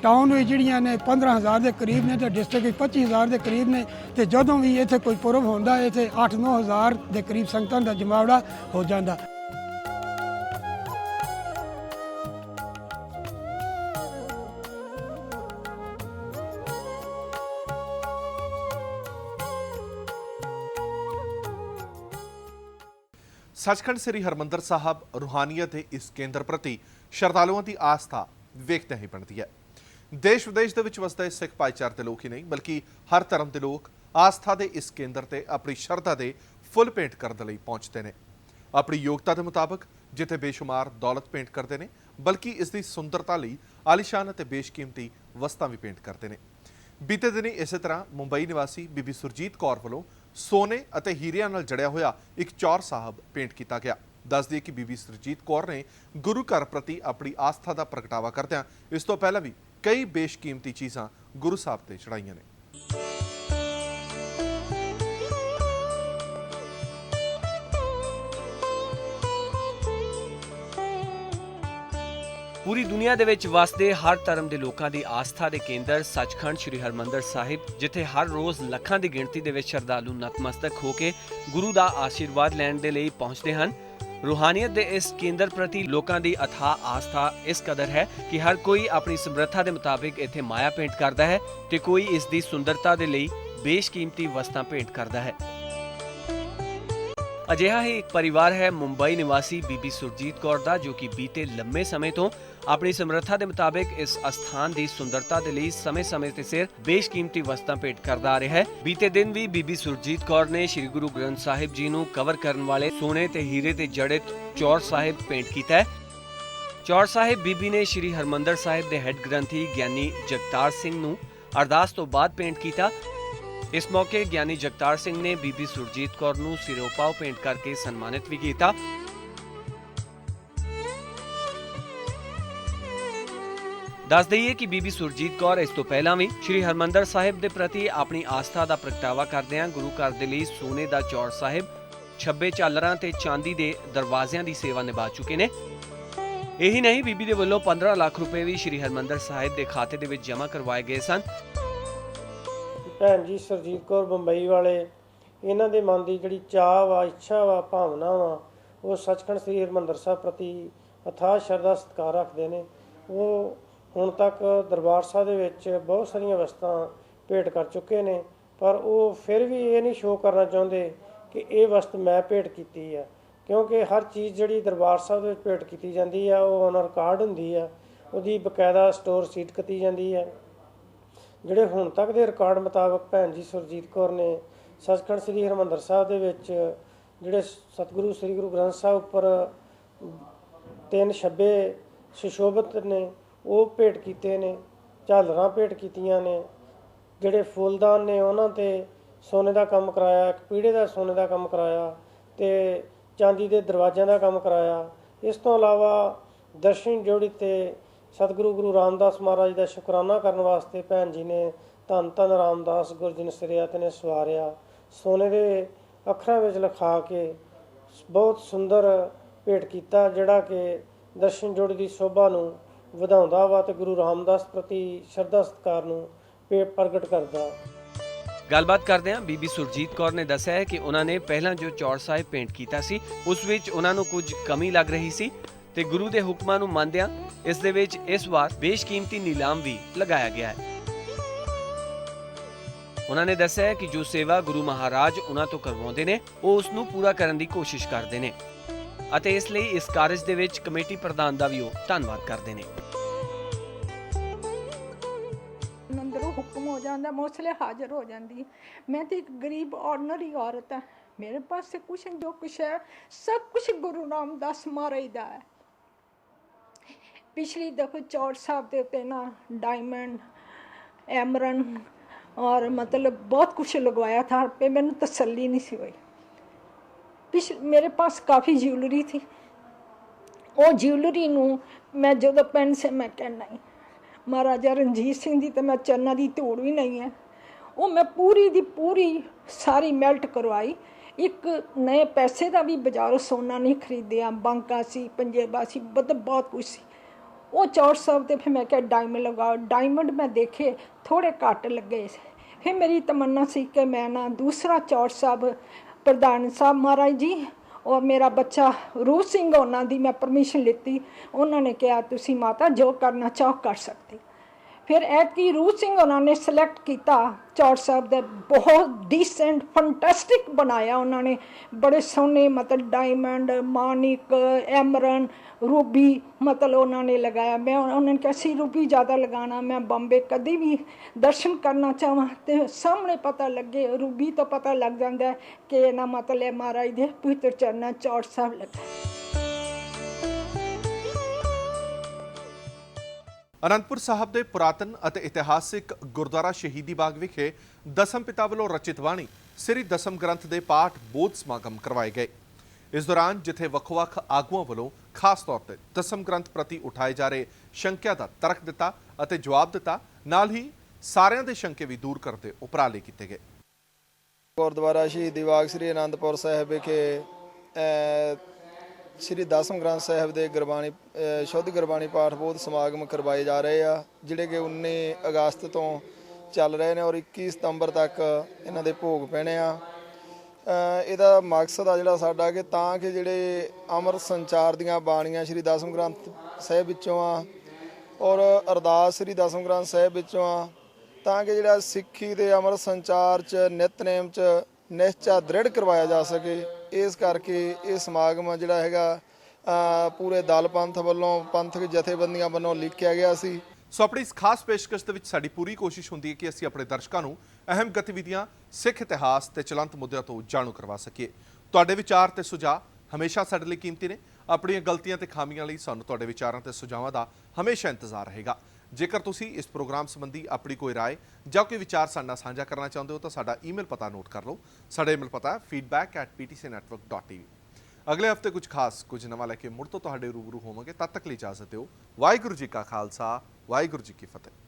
ਟਾਊਨ ਵਿੱਚ ਜਿਹੜੀਆਂ ਨੇ 15,000 ਦੇ ਕਰੀਬ ਨੇ ਤੇ ਡਿਸਟ੍ਰਿਕਟ 25,000 ਦੇ ਕਰੀਬ ਨੇ। ਤੇ ਜਦੋਂ ਵੀ ਇੱਥੇ ਕੋਈ ਪੁਰਬ ਹੁੰਦਾ ਇੱਥੇ 8-9,000 ਦੇ ਕਰੀਬ ਸੰਗਤਾਂ ਦਾ ਜਮਾਵੜਾ ਹੋ ਜਾਂਦਾ। ਸੱਚਖੰਡ ਸ੍ਰੀ ਹਰਮੰਦਰ ਸਾਹਿਬ ਰੂਹਾਨੀਅਤ ਦੇ ਇਸ ਕੇਂਦਰ ਪ੍ਰਤੀ ਸ਼ਰਧਾਲੂਆਂ ਦੀ ਆਸਥਾ ਵੇਖਦੇ ਹੀ ਬਣਦੀ ਹੈ। ਦੇਸ਼ ਵਿਦੇਸ਼ ਦੇ ਵਿੱਚ ਵਸਦੇ ਸਿੱਖ ਭਾਈਚਾਰੇ ਦੇ ਲੋਕ ਹੀ ਨਹੀਂ ਬਲਕਿ ਹਰ ਧਰਮ ਦੇ ਲੋਕ ਆਸਥਾ ਦੇ ਇਸ ਕੇਂਦਰ ਤੇ ਆਪਣੀ ਸ਼ਰਧਾ ਦੇ ਫੁੱਲ ਭੇਂਟ ਕਰਨ ਲਈ ਪਹੁੰਚਦੇ ਨੇ। ਆਪਣੀ ਯੋਗਤਾ ਦੇ ਮੁਤਾਬਕ ਜਿੱਥੇ ਬੇਸ਼ੁਮਾਰ ਦੌਲਤ ਭੇਂਟ ਕਰਦੇ ਨੇ, ਬਲਕਿ ਇਸ ਦੀ ਸੁੰਦਰਤਾ ਲਈ ਆਲੀਸ਼ਾਨ ਅਤੇ ਬੇਸ਼ਕੀਮਤੀ ਵਸਤਾਂ ਵੀ ਭੇਂਟ ਕਰਦੇ ਨੇ। ਬੀਤੇ ਦਿਨੀ ਇਸੇ ਤਰ੍ਹਾਂ ਮੁੰਬਈ ਨਿਵਾਸੀ ਬੀਬੀ ਸੁਰਜੀਤ ਕੌਰ ਵੱਲੋਂ ਸੋਨੇ ਅਤੇ ਹੀਰਿਆਂ ਨਾਲ ਜੜਿਆ ਹੋਇਆ ਇੱਕ ਚੌਰ ਸਾਹਿਬ ਭੇਂਟ ਕੀਤਾ ਗਿਆ। ਦੱਸ ਦਈਏ ਕਿ ਬੀਬੀ ਸੁਰਜੀਤ ਕੌਰ ਨੇ ਗੁਰੂ ਘਰ ਪ੍ਰਤੀ ਆਪਣੀ ਆਸਥਾ ਦਾ ਪ੍ਰਗਟਾਵਾ ਕਰਦਿਆਂ ਇਸ ਤੋਂ ਪਹਿਲਾਂ ਵੀ ਕਈ ਬੇਸ਼ਕੀਮਤੀ ਚੀਜ਼ਾਂ ਗੁਰੂ ਸਾਹਿਬ ਤੇ ਚੜਾਈਆਂ ਨੇ। ਪੂਰੀ ਦੁਨੀਆ ਦੇ ਵਿੱਚ ਵਸਦੇ ਹਰ ਧਰਮ ਦੇ ਲੋਕਾਂ ਦੀ ਆਸਥਾ ਦੇ ਕੇਂਦਰ ਸੱਚਖੰਡ ਸ੍ਰੀ ਹਰਮੰਦਰ ਸਾਹਿਬ, ਜਿੱਥੇ ਹਰ ਰੋਜ਼ ਲੱਖਾਂ ਦੀ ਗਿਣਤੀ ਦੇ ਵਿੱਚ ਸ਼ਰਧਾਲੂ ਨਤਮਸਤਕ ਹੋ ਕੇ ਗੁਰੂ ਦਾ ਆਸ਼ੀਰਵਾਦ ਲੈਣ ਦੇ ਲਈ ਪਹੁੰਚਦੇ ਹਨ। ਰੂਹਾਨੀਅਤ ਦੇ ਇਸ ਕੇਂਦਰ ਪ੍ਰਤੀ ਲੋਕਾਂ ਦੀ ਅਥਾਹ ਆਸਥਾ ਇਸ ਕਦਰ ਹੈ ਕਿ ਹਰ ਕੋਈ ਆਪਣੀ ਸਮਰੱਥਾ ਦੇ ਮੁਤਾਬਿਕ ਇੱਥੇ ਮਾਇਆ ਭੇਂਟ ਕਰਦਾ ਹੈ ਤੇ ਕੋਈ ਇਸ ਦੀ ਸੁੰਦਰਤਾ ਦੇ ਲਈ ਬੇਸ਼ਕੀਮਤੀ ਵਸਤਾਂ ਭੇਂਟ ਕਰਦਾ ਹੈ। ਅਜਿਹਾ ਹੀ ਇੱਕ ਪਰਿਵਾਰ ਹੈ ਮੁੰਬਈ ਨਿਵਾਸੀ ਬੀਬੀ ਸੁਰਜੀਤ ਕੌਰ ਦਾ, ਜੋ ਕਿ ਬੀਤੇ ਲੰਮੇ ਸਮੇਂ ਤੋਂ ਆਪਣੀ ਸਮਰੱਥਾ ਦੇ ਮੁਤਾਬਿਕ ਇਸ ਅਸਥਾਨ ਦੀ ਸੁੰਦਰਤਾ ਦੇ ਲਈ ਸਮੇਂ-ਸਮੇਂ ਤੇ ਸਿਰ ਬੇਸ਼ਕੀਮਤੀ ਵਸਤਾਂ ਭੇਂਟ ਕਰਦਾ ਆ ਰਿਹਾ ਹੈ। ਬੀਤੇ ਦਿਨ ਵੀ ਬੀਬੀ ਸੁਰਜੀਤ ਕੌਰ ਨੇ ਸ੍ਰੀ ਗੁਰੂ ਗ੍ਰੰਥ ਸਾਹਿਬ ਜੀ ਨੂੰ ਕਵਰ ਕਰਨ ਵਾਲੇ ਸੋਨੇ ਤੇ ਹੀਰੇ ਤੇ ਜੜਿਤ ਚੌਰ ਸਾਹਿਬ ਭੇਂਟ ਕੀਤਾ ਹੈ। ਚੌਰ ਸਾਹਿਬ ਬੀਬੀ ਨੇ ਸ੍ਰੀ ਹਰਮੰਦਰ ਸਾਹਿਬ ਦੇ ਹੈੱਡ ਗ੍ਰੰਥੀ ਗਿਆਨੀ ਜਗਤਾਰ ਸਿੰਘ ਨੂੰ ਅਰਦਾਸ ਤੋਂ ਬਾਅਦ ਭੇਂਟ ਕੀਤਾ। ਇਸ ਮੌਕੇ ਗਿਆਨੀ ਜਗਤਾਰ ਸਿੰਘ ਨੇ ਬੀਬੀ ਸੁਰਜੀਤ ਕੌਰ ਨੂੰ ਸਿਰੋਪਾਓ ਭੇਂਟ ਕਰਕੇ ਸਨਮਾਨਿਤ ਵੀ ਕੀਤਾ। ਦੱਸ ਦਈਏ ਕਿ ਬੀਬੀ ਸੁਰਜੀਤ ਕੌਰ ਇਸ ਤੋਂ ਪਹਿਲਾਂ ਵੀ ਸ਼੍ਰੀ ਹਰਮੰਦਰ ਸਾਹਿਬ ਦੇ ਪ੍ਰਤੀ ਆਪਣੀ ਆਸਥਾ ਦਾ ਪ੍ਰਗਟਾਵਾ ਕਰਦਿਆਂ ਗੁਰੂ ਘਰ ਦੇ ਲਈ ਸੋਨੇ ਦਾ ਚੌਰ ਸਾਹਿਬ, 26 ਝਾਲਰਾਂ ਤੇ ਚਾਂਦੀ ਦੇ ਦਰਵਾਜ਼ਿਆਂ ਦੀ ਸੇਵਾ ਨਿਭਾ ਚੁੱਕੇ ਨੇ। ਇਹੀ ਨਹੀਂ, ਬੀਬੀ ਦੇ ਵੱਲੋਂ 15 ਲੱਖ ਰੁਪਏ ਵੀ ਸ਼੍ਰੀ ਹਰਮੰਦਰ ਸਾਹਿਬ ਦੇ ਖਾਤੇ ਦੇ ਵਿੱਚ ਜਮ੍ਹਾਂ ਕਰਵਾਏ ਗਏ ਸਨ। ਭੈਣ ਜੀ ਸੁਰਜੀਤ ਕੌਰ ਬੰਬਈ ਵਾਲੇ, ਇਹਨਾਂ ਦੇ ਮਨ ਦੀ ਜਿਹੜੀ ਚਾਹ ਵਾ, ਇੱਛਾ ਵਾ, ਭਾਵਨਾ ਵਾ, ਉਹ ਸੱਚਖੰਡ ਸ੍ਰੀ ਹਰਿਮੰਦਰ ਸਾਹਿਬ ਪ੍ਰਤੀ ਅਥਾਹ ਸ਼ਰਧਾ ਸਤਿਕਾਰ ਰੱਖਦੇ ਨੇ। ਉਹ ਹੁਣ ਤੱਕ ਦਰਬਾਰ ਸਾਹਿਬ ਦੇ ਵਿੱਚ ਬਹੁਤ ਸਾਰੀਆਂ ਵਸਤਾਂ ਭੇਟ ਕਰ ਚੁੱਕੇ ਨੇ, ਪਰ ਉਹ ਫਿਰ ਵੀ ਇਹ ਨਹੀਂ ਸ਼ੋਅ ਕਰਨਾ ਚਾਹੁੰਦੇ ਕਿ ਇਹ ਵਸਤ ਮੈਂ ਭੇਟ ਕੀਤੀ ਆ, ਕਿਉਂਕਿ ਹਰ ਚੀਜ਼ ਜਿਹੜੀ ਦਰਬਾਰ ਸਾਹਿਬ ਦੇ ਵਿੱਚ ਭੇਟ ਕੀਤੀ ਜਾਂਦੀ ਆ ਉਹ ਔਨ ਰਿਕਾਰਡ ਹੁੰਦੀ ਆ, ਉਹਦੀ ਬਕਾਇਦਾ ਸਟੋਰ ਸੀਟ ਕੀਤੀ ਜਾਂਦੀ ਆ। ਜਿਹੜੇ ਹੁਣ ਤੱਕ ਦੇ ਰਿਕਾਰਡ ਮੁਤਾਬਕ ਭੈਣ ਜੀ ਸੁਰਜੀਤ ਕੌਰ ਨੇ ਸੱਚਖੰਡ ਸ੍ਰੀ ਹਰਿਮੰਦਰ ਸਾਹਿਬ ਦੇ ਵਿੱਚ ਜਿਹੜੇ ਸਤਿਗੁਰੂ ਸ੍ਰੀ ਗੁਰੂ ਗ੍ਰੰਥ ਸਾਹਿਬ ਉੱਪਰ 3 ਛੱਬੇ ਸੁਸ਼ੋਭਿਤ ਨੇ ਉਹ ਭੇਟ ਕੀਤੇ ਨੇ, ਝਾਲਰਾਂ ਭੇਟ ਕੀਤੀਆਂ ਨੇ, ਜਿਹੜੇ ਫੁੱਲਦਾਨ ਨੇ ਉਹਨਾਂ 'ਤੇ ਸੋਨੇ ਦਾ ਕੰਮ ਕਰਾਇਆ, ਇੱਕ ਪੀੜ੍ਹੇ ਦਾ ਸੋਨੇ ਦਾ ਕੰਮ ਕਰਾਇਆ ਤੇ ਚਾਂਦੀ ਦੇ ਦਰਵਾਜ਼ਿਆਂ ਦਾ ਕੰਮ ਕਰਾਇਆ। ਇਸ ਤੋਂ ਇਲਾਵਾ ਦਰਸ਼ਨ ਜੋੜੀ ਤੇ ਸਤਿਗੁਰੂ ਗੁਰੂ ਰਾਮਦਾਸ ਮਹਾਰਾਜ ਦਾ ਸ਼ੁਕਰਾਨਾ ਕਰਨ ਵਾਸਤੇ ਭੈਣ ਜੀ ਨੇ ਧੰਨ ਧੰਨ ਰਾਮਦਾਸ ਗੁਰੂ ਜੀ ਨਸਿਰਿਆ ਤੇ ਨੇ ਸਵਾਰਿਆ, ਸੋਨੇ ਦੇ ਅੱਖਰਾਂ ਵਿੱਚ ਲਿਖਾ ਕੇ ਬਹੁਤ ਸੁੰਦਰ ਭੇਟ ਕੀਤਾ, ਜਿਹੜਾ ਕਿ ਦਰਸ਼ਨ ਜੋੜੀ ਦੀ ਸ਼ੋਭਾ ਨੂੰ ਵਧਾਉਂਦਾ ਵਾ ਤੇ ਗੁਰੂ ਰਾਮਦਾਸ ਪ੍ਰਤੀ ਸ਼ਰਧਾ ਸਤਿਕਾਰ ਨੂੰ ਪ੍ਰਗਟ ਕਰਦਾ। ਗੱਲਬਾਤ ਕਰਦਿਆਂ ਬੀਬੀ ਸੁਰਜੀਤ ਕੌਰ ਨੇ ਦੱਸਿਆ ਹੈ ਕਿ ਉਹਨਾਂ ਨੇ ਪਹਿਲਾਂ ਜੋ ਚੌਰ ਸਾਹਿਬ ਪੇਂਟ ਕੀਤਾ ਸੀ ਉਸ ਵਿੱਚ ਉਹਨਾਂ ਨੂੰ ਕੁਝ ਕਮੀ ਲੱਗ ਰਹੀ ਸੀ ਤੇ ਗੁਰੂ ਦੇ ਹੁਕਮਾਂ ਨੂੰ ਮੰਨਦਿਆਂ ਇਸ ਦੇ ਵਿੱਚ ਇਸ ਵਾਰ ਬੇਸ਼ਕੀਮਤੀ ਨੀਲਾਮ ਵੀ ਲਗਾਇਆ ਗਿਆ ਹੈ। ਉਹਨਾਂ ਨੇ ਦੱਸਿਆ ਕਿ ਜੋ ਸੇਵਾ ਗੁਰੂ ਮਹਾਰਾਜ ਉਹਨਾਂ ਤੋਂ ਕਰਵਾਉਂਦੇ ਨੇ ਉਹ ਉਸ ਨੂੰ ਪੂਰਾ ਕਰਨ ਦੀ ਕੋਸ਼ਿਸ਼ ਕਰਦੇ ਨੇ ਅਤੇ ਇਸ ਲਈ ਇਸ ਕਾਰਜ ਦੇ ਵਿੱਚ ਕਮੇਟੀ ਪ੍ਰਧਾਨ ਦਾ ਵੀ ਉਹ ਧੰਨਵਾਦ ਕਰਦੇ ਨੇ। ਅੰਦਰੋਂ ਹੁਕਮ ਹੋ ਜਾਂਦਾ, ਮੌਸਲੇ ਹਾਜ਼ਰ ਹੋ ਜਾਂਦੀ। ਮੈਂ ਤੇ ਇੱਕ ਗਰੀਬ ਆਰਡਨਰੀ ਔਰਤ ਹਾਂ, ਮੇਰੇ ਪਾਸ ਕੁਛ ਜੋ ਕੁਛ ਹੈ ਸਭ ਕੁਛ ਗੁਰੂ ਰਾਮਦਾਸ ਮਹਾਰਾਜ ਦਾ ਹੈ। ਪਿਛਲੀ ਦਫੇ ਚੌਰ ਸਾਹਿਬ ਦੇ ਉੱਤੇ ਨਾ ਡਾਇਮੰਡ, ਐਮਰਨ ਔਰ मतलब बहुत कुछ लगवाया था पे, मैंने तसल्ली नहीं सी हुई। मेरे पास काफ़ी ज्वेलरी थी, वो ज्वेलरी नूं मैं जो पेन से मैं कहना ही महाराजा रणजीत सिंह दी तो मैं चरना दी धूड़ भी नहीं है, वो मैं पूरी दी पूरी सारी मैल्ट करवाई। एक नए पैसे का भी बाजारों सोना नहीं खरीदिया, बांका सी, पंजेबा सी, मतलब बहुत कुछ सी। वो चौर साहब ते फिर मैं क्या डायमंड लगाओ, डायमंड मैं देखे थोड़े घट लगे। फिर मेरी तमन्ना सी कि मैं ना दूसरा चौर साहब प्रधान साहब महाराज जी और मेरा बच्चा रूह सिंह उन्होंने दी मैं परमिशन लीती, उन्होंने कहा तुसी माता जो करना चाहो कर सकती। फिर ऐतकी रूह सिंह उन्होंने सिलेक्ट किया चौर साहब दे, बहुत डिसेंट फंटेस्टिक बनाया उन्होंने, बड़े सोने मतलब डायमंड, मानिक, एमरन, रूबी मतलब उन्होंने लगाया। मैं उन्होंने कहा सी रूबी ज़्यादा लगाना, मैं बॉम्बे कभी भी दर्शन करना चाहवा तो सामने पता लगे, रूबी तो पता लग जाता है कि ना मतलब महाराज दे पवित्र चरणा चौर साहब लगा। ਅਨੰਦਪੁਰ ਸਾਹਿਬ ਦੇ ਪੁਰਾਤਨ ਅਤੇ ਇਤਿਹਾਸਿਕ ਗੁਰਦੁਆਰਾ ਸ਼ਹੀਦੀ ਬਾਗ ਵਿਖੇ ਦਸਮ ਪਿਤਾ ਵੱਲੋਂ ਰਚਿਤ ਬਾਣੀ ਸ੍ਰੀ ਦਸਮ ਗ੍ਰੰਥ ਦੇ ਪਾਠ ਬੋਧ ਸਮਾਗਮ ਕਰਵਾਏ ਗਏ। ਇਸ ਦੌਰਾਨ ਜਿੱਥੇ ਵੱਖ-ਵੱਖ ਆਗੂਆਂ ਵੱਲੋਂ ਖਾਸ ਤੌਰ ਤੇ ਦਸਮ ਗ੍ਰੰਥ ਪ੍ਰਤੀ ਉਠਾਏ ਜਾ ਰਹੇ ਸ਼ੰਕਿਆ ਦਾ ਤਰਕ ਦਿੱਤਾ ਅਤੇ ਜਵਾਬ ਦਿੱਤਾ, ਨਾਲ ਹੀ ਸਾਰਿਆਂ ਦੇ ਸ਼ੰਕੇ ਵੀ ਦੂਰ ਕਰਨ ਦੇ ਉਪਰਾਲੇ ਕੀਤੇ ਗਏ। ਗੁਰਦੁਆਰਾ ਸ਼ਹੀਦੀ ਬਾਗ ਸ੍ਰੀ ਅਨੰਦਪੁਰ ਸਾਹਿਬ ਵਿਖੇ ਸ਼੍ਰੀ ਦਸਮ ਗ੍ਰੰਥ ਸਾਹਿਬ ਦੇ ਗੁਰਬਾਣੀ ਸ਼ੁੱਧ ਗੁਰਬਾਣੀ ਪਾਠ ਬੋਧ ਸਮਾਗਮ ਕਰਵਾਏ ਜਾ ਰਹੇ ਆ, ਜਿਹੜੇ ਕਿ 19 ਅਗਸਤ ਤੋਂ ਚੱਲ ਰਹੇ ਨੇ ਔਰ 21 ਸਤੰਬਰ ਤੱਕ ਇਹਨਾਂ ਦੇ ਭੋਗ ਪੈਣੇ ਆ। ਇਹਦਾ ਮਕਸਦ ਆ ਜਿਹੜਾ ਸਾਡਾ ਕਿ ਤਾਂ ਕਿ ਜਿਹੜੇ ਅੰਮ੍ਰਿਤ ਸੰਚਾਰ ਦੀਆਂ ਬਾਣੀਆਂ ਸ਼੍ਰੀ ਦਸਮ ਗ੍ਰੰਥ ਸਾਹਿਬ ਵਿੱਚੋਂ ਆ ਔਰ ਅਰਦਾਸ ਸ਼੍ਰੀ ਦਸਮ ਗ੍ਰੰਥ ਸਾਹਿਬ ਵਿੱਚੋਂ ਆ, ਤਾਂ ਕਿ ਜਿਹੜਾ ਸਿੱਖੀ ਦੇ ਅੰਮ੍ਰਿਤ ਸੰਚਾਰ 'ਚ ਨਿਤਨੇਮ 'ਚ ਨਿਸ਼ਚਾ ਦ੍ਰਿੜ ਕਰਵਾਇਆ ਜਾ ਸਕੇ। ਇਸ ਕਰਕੇ ਇਹ ਸਮਾਗਮ ਜਿਹੜਾ ਹੈਗਾ ਪੂਰੇ ਦਲ ਪੰਥ ਵੱਲੋਂ ਪੰਥਕ ਜਥੇਬੰਦੀਆਂ ਵੱਲੋਂ ਲਿਖਿਆ ਗਿਆ ਸੀ। ਸੋ ਆਪਣੀ ਇਸ ਖਾਸ ਪੇਸ਼ਕਸ਼ ਦੇ ਵਿੱਚ ਸਾਡੀ ਪੂਰੀ ਕੋਸ਼ਿਸ਼ ਹੁੰਦੀ ਹੈ ਕਿ ਅਸੀਂ ਆਪਣੇ ਦਰਸ਼ਕਾਂ ਨੂੰ ਅਹਿਮ ਗਤੀਵਿਧੀਆਂ, ਸਿੱਖ ਇਤਿਹਾਸ ਤੇ ਚਲੰਤ ਮੁੱਦਿਆਂ ਤੋਂ ਜਾਣੂ ਕਰਵਾ ਸਕੀਏ। ਤੁਹਾਡੇ ਵਿਚਾਰ ਤੇ ਸੁਝਾਅ ਹਮੇਸ਼ਾ ਸਾਡੇ ਲਈ ਕੀਮਤੀ ਨੇ। ਆਪਣੀਆਂ ਗਲਤੀਆਂ ਤੇ ਖਾਮੀਆਂ ਲਈ ਸਾਨੂੰ ਤੁਹਾਡੇ ਵਿਚਾਰਾਂ ਤੇ ਸੁਝਾਵਾਂ ਦਾ ਹਮੇਸ਼ਾ ਇੰਤਜ਼ਾਰ ਰਹੇਗਾ। ਜੇਕਰ ਤੁਸੀਂ ਇਸ ਪ੍ਰੋਗਰਾਮ ਸੰਬੰਧੀ ਆਪਣੀ ਕੋਈ ਰਾਏ ਜਾਂ ਕੋਈ ਵਿਚਾਰ ਸਾਡੇ ਨਾਲ ਸਾਂਝਾ ਕਰਨਾ ਚਾਹੁੰਦੇ ਹੋ ਤਾਂ ਸਾਡਾ ਈਮੇਲ ਪਤਾ ਨੋਟ ਕਰ ਲਓ। ਸਾਡਾ ਈਮੇਲ ਪਤਾ ਹੈ feedback@ptcnetwork.tv। ਅਗਲੇ ਹਫਤੇ ਕੁਝ ਖਾਸ, ਕੁਝ ਨਵਾਂ ਲੈ ਕੇ ਮੁੜ ਤੋਂ ਤੁਹਾਡੇ ਰੂਬਰੂ ਹੋਵਾਂਗੇ। ਤਦ ਤੱਕ ਲਈ ਇਜਾਜ਼ਤ ਦਿਓ। ਵਾਹਿਗੁਰੂ ਜੀ ਕਾ ਖਾਲਸਾ, ਵਾਹਿਗੁਰੂ ਜੀ ਕੀ ਫਤਿਹ।